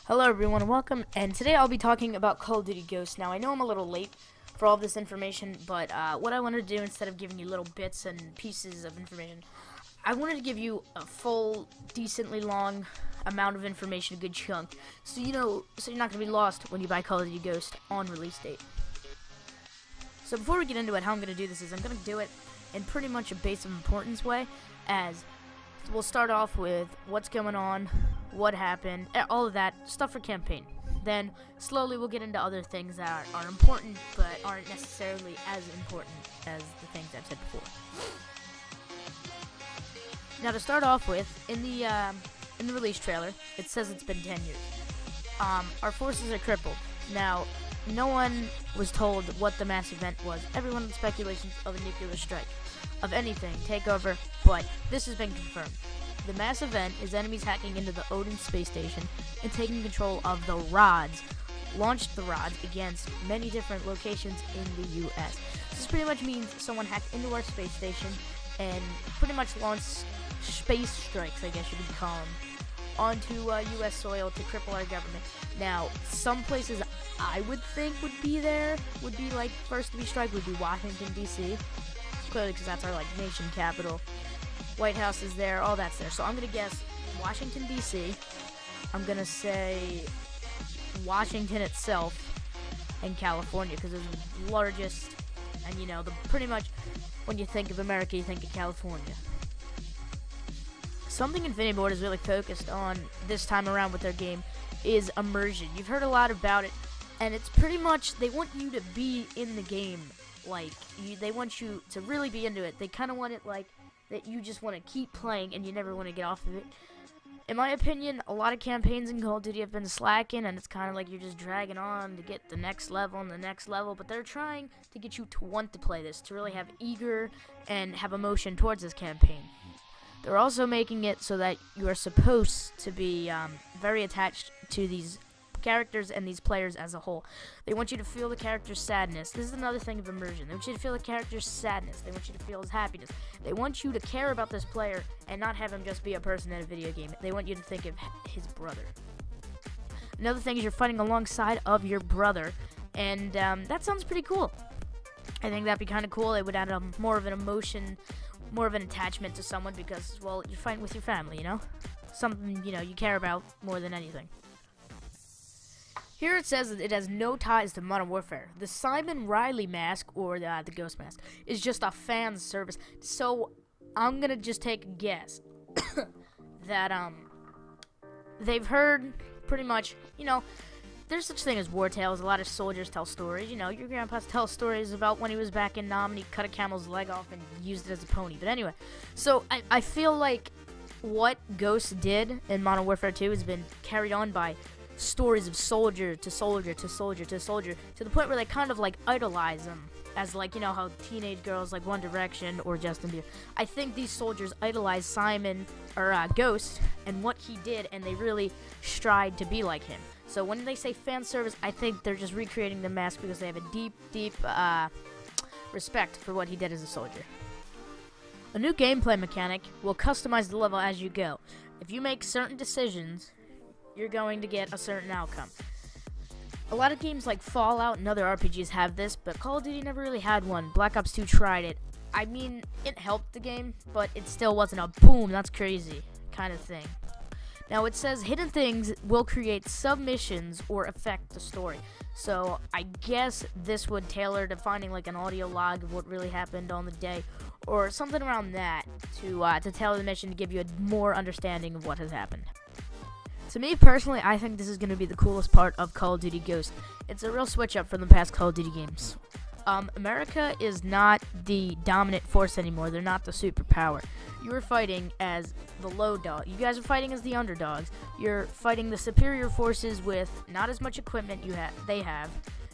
Hello everyone and welcome, and today I'll be talking about Call of Duty Ghosts. Now I know I'm a little late for all of this information, but what I wanted to do, instead of giving you little bits and pieces of information, I wanted to give you a full, decently long amount of information, a good chunk, so you're not going to be lost when you buy Call of Duty Ghost on release date. So before we get into it, how I'm going to do this is I'm going to do it in pretty much a base of importance way, as we'll start off with what's going on, what happened, all of that stuff for campaign. Then slowly we'll get into other things that are important but aren't necessarily as important as the things I've said before. Now to start off with, in the release trailer, it says it's been 10 years. Our forces are crippled. Now, no one was told what the mass event was. Everyone had speculations of a nuclear strike, of anything, takeover, but this has been confirmed. The mass event is enemies hacking into the Odin space station and taking control of the rods, launched the rods against many different locations in the U.S. This pretty much means someone hacked into our space station and pretty much launched space strikes, I guess you could call them, onto U.S. soil to cripple our government. Now, some places I would think would be like first to be struck would be Washington, D.C., clearly because that's our nation capital. White House is there, all that's there. So I'm going to guess Washington, D.C. I'm going to say Washington itself and California, because it's the largest, and pretty much when you think of America, you think of California. Something Infinity Ward is really focused on this time around with their game is immersion. You've heard a lot about it, and it's pretty much, they want you to be in the game. They want you to really be into it. They kind of want it that you just want to keep playing and you never want to get off of it. In my opinion, a lot of campaigns in Call of Duty have been slacking, and it's kind of like you're just dragging on to get the next level and the next level, but they're trying to get you to want to play this, to really have eager and have emotion towards this campaign. They're also making it so that you are supposed to be very attached to these characters and these players as a whole. They want you to feel the character's sadness. This is another thing of immersion. They want you to feel the character's sadness. They want you to feel his happiness. They want you to care about this player and not have him just be a person in a video game. They want you to think of his brother. Another thing is you're fighting alongside of your brother, and that sounds pretty cool. I think that'd be kind of cool. It would add more of an emotion, more of an attachment to someone because, well, you're fighting with your family, something you care about more than anything. Here it says that it has no ties to Modern Warfare. The Simon Riley mask, or the Ghost mask, is just a fan service. So I'm gonna just take a guess that they've heard pretty much, there's such thing as war tales. A lot of soldiers tell stories. Your grandpa tells stories about when he was back in Nam and he cut a camel's leg off and used it as a pony. But anyway, so I feel like what Ghost did in Modern Warfare 2 has been carried on by stories of soldier to soldier to soldier to soldier, to the point where they kind of idolize them as how teenage girls like One Direction or Justin Bieber. I think these soldiers idolize Simon or Ghost and what he did, and they really strive to be like him. So when they say fan service, I think they're just recreating the mask because they have a deep respect for what he did as a soldier. A new gameplay mechanic will customize the level as you go. If you make certain decisions, you're going to get a certain outcome. A lot of games like Fallout and other RPGs have this, but Call of Duty never really had one. Black Ops 2 tried it. I mean, it helped the game, but it still wasn't a boom, that's crazy kind of thing. Now it says hidden things will create submissions or affect the story. So I guess this would tailor to finding an audio log of what really happened on the day, or something around that to tailor the mission to give you a more understanding of what has happened. To me personally, I think this is going to be the coolest part of Call of Duty Ghost. It's a real switch up from the past Call of Duty games. America is not the dominant force anymore. They're not the superpower. You are fighting as the low dog. You guys are fighting as the underdogs. You're fighting the superior forces with not as much equipment they have.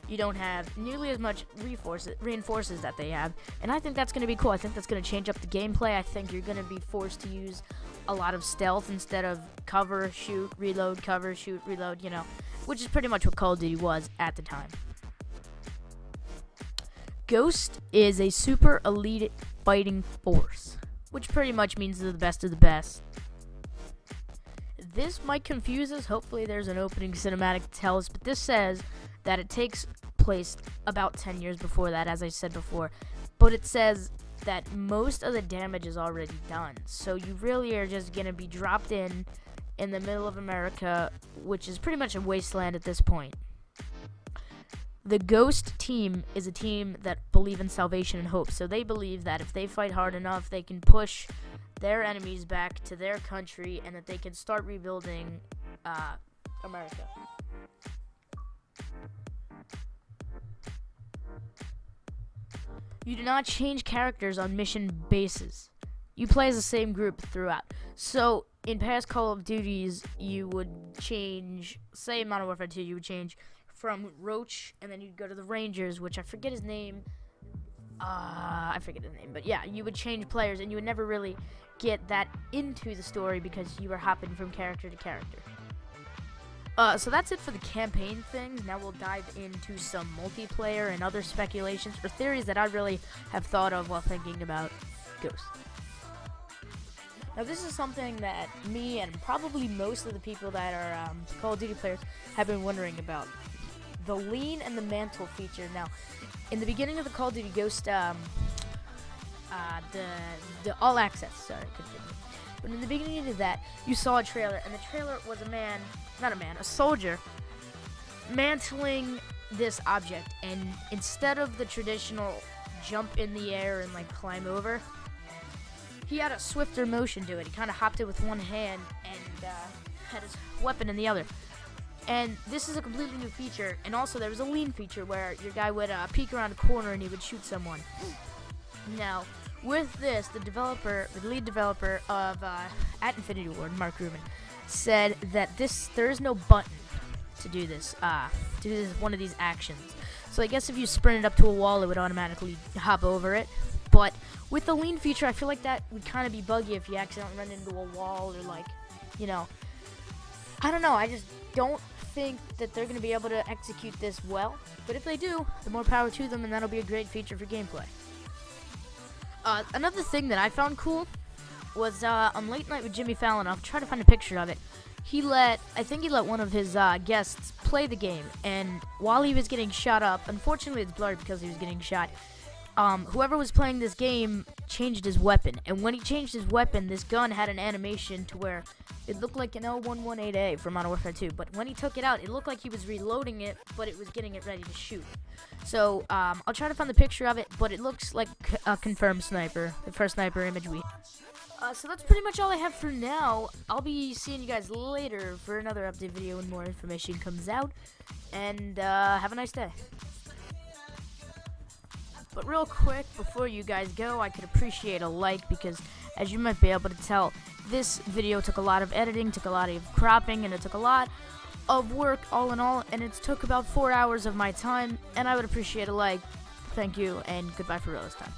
You don't have nearly as much reinforces that they have. And I think that's going to be cool. I think that's going to change up the gameplay. I think you're going to be forced to use a lot of stealth instead of cover, shoot, reload, cover, shoot, reload, which is pretty much what Call of Duty was at the time. Ghost is a super elite fighting force, which pretty much means they're the best of the best. this might confuse us. Hopefully there's an opening cinematic to tell us, but this says that it takes place about 10 years before that, as I said before, but it says that most of the damage is already done, so you really are just going to be dropped in the middle of America, which is pretty much a wasteland at this point. The Ghost team is a team that believe in salvation and hope, so they believe that if they fight hard enough, they can push their enemies back to their country and that they can start rebuilding America. You do not change characters on mission bases. You play as the same group throughout. So, in past Call of Duties, you would change, say in Modern Warfare 2, you would change from Roach, and then you'd go to the Rangers, which I forget his name. But yeah, you would change players, and you would never really get that into the story because you were hopping from character to character. So that's it for the campaign things. Now we'll dive into some multiplayer and other speculations or theories that I really have thought of while thinking about Ghost. Now this is something that me and probably most of the people that are Call of Duty players have been wondering about. The lean and the mantle feature. Now, in the beginning of the Call of Duty Ghost, the All Access, but in the beginning of that, you saw a trailer, and the trailer was a soldier, mantling this object, and instead of the traditional jump in the air and like climb over, he had a swifter motion to it. He kind of hopped it with one hand and had his weapon in the other. And this is a completely new feature, and also there was a lean feature where your guy would peek around a corner and he would shoot someone. Now, with this, the lead developer of at Infinity Ward, Mark Rubin, said that there is no button to do this, one of these actions. So I guess if you sprint it up to a wall, it would automatically hop over it. But with the lean feature, I feel like that would kind of be buggy if you accidentally run into a wall or like, I don't know. I just don't think that they're going to be able to execute this well. But if they do, the more power to them, and that'll be a great feature for gameplay. Another thing that I found cool was on Late Night with Jimmy Fallon. I'll try to find a picture of it. I think he let one of his guests play the game, and while he was getting shot up, unfortunately it's blurry because he was getting shot, whoever was playing this game changed his weapon, and when he changed his weapon, this gun had an animation to where it looked like an L118A from Modern Warfare 2, but when he took it out, it looked like he was reloading it, but it was getting it ready to shoot. So, I'll try to find the picture of it, but it looks like a confirmed sniper, the first sniper image we... So that's pretty much all I have for now. I'll be seeing you guys later for another update video when more information comes out, and have a nice day. But real quick, before you guys go, I could appreciate a like because, as you might be able to tell, this video took a lot of editing, took a lot of cropping, and it took a lot of work all in all, and it took about 4 hours of my time, and I would appreciate a like. Thank you, and goodbye for real this time.